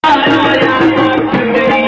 कहती रहती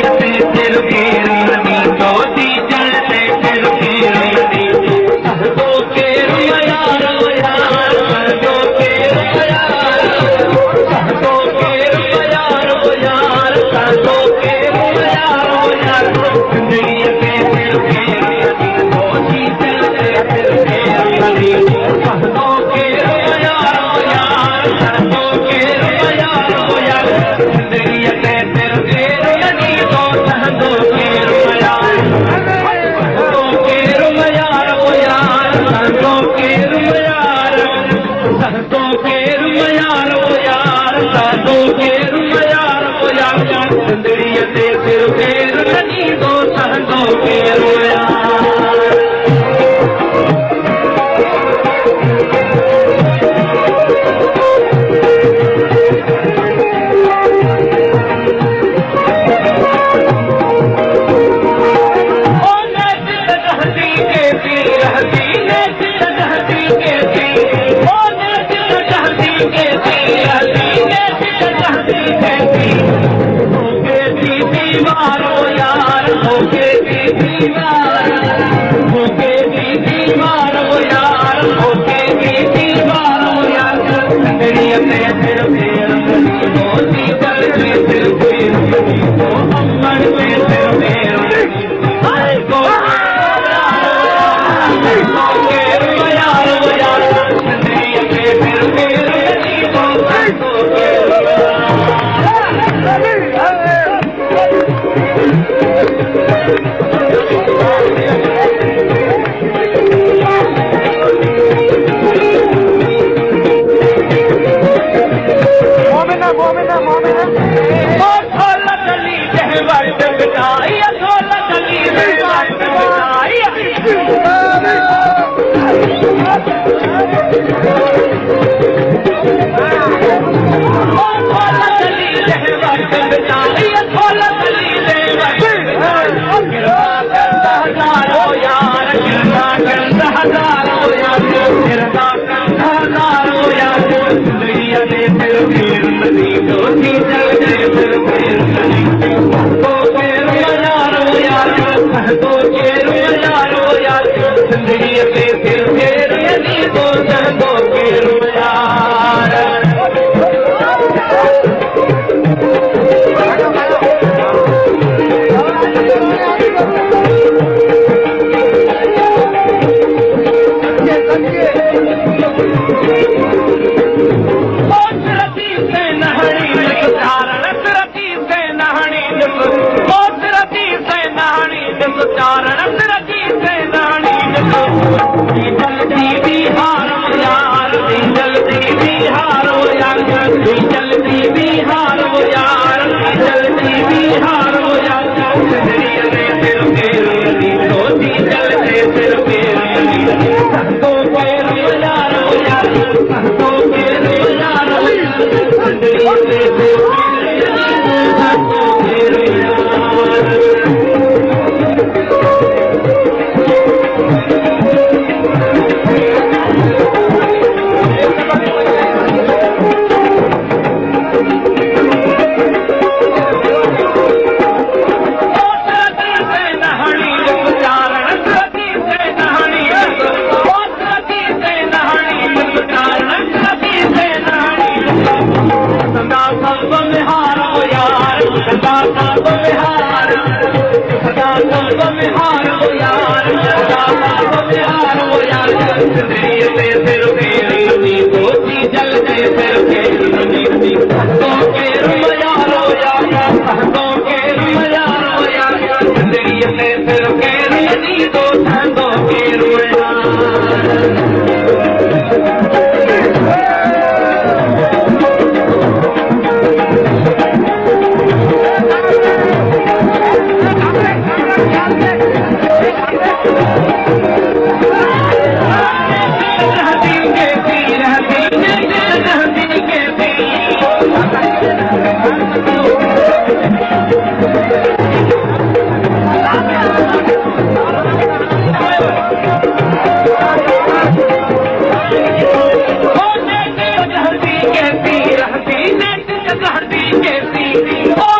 कहती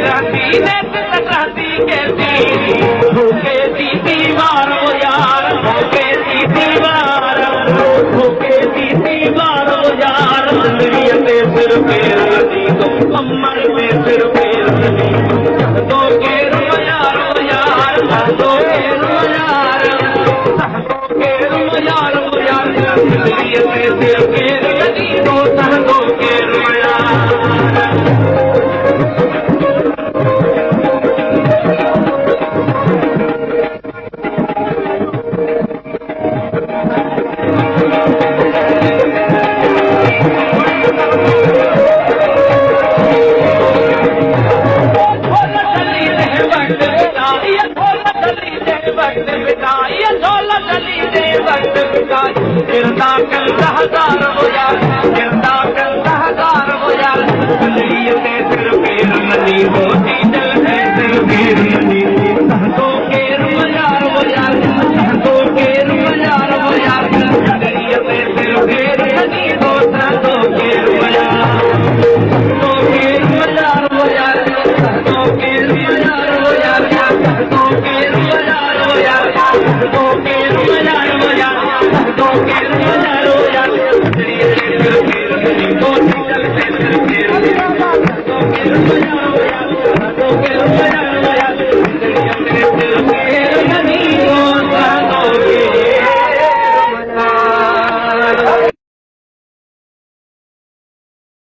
रहती नेत रहती कैसी भूखे सी दीवार हो यार भूखे सी दीवार भूखे सी दीवार हो यार मंदिर में सिर पैर लगी तो कमर में सिर पैर लगी दो के रो यार दो के रो यार मंदिर में सिर पैर लगी तो दो के रो गिरदा कंधा हजार हो यार गिरदा कंधा हजार हो यार गलियों में सिर पैर नहीं होती जल है सिर पैर नहीं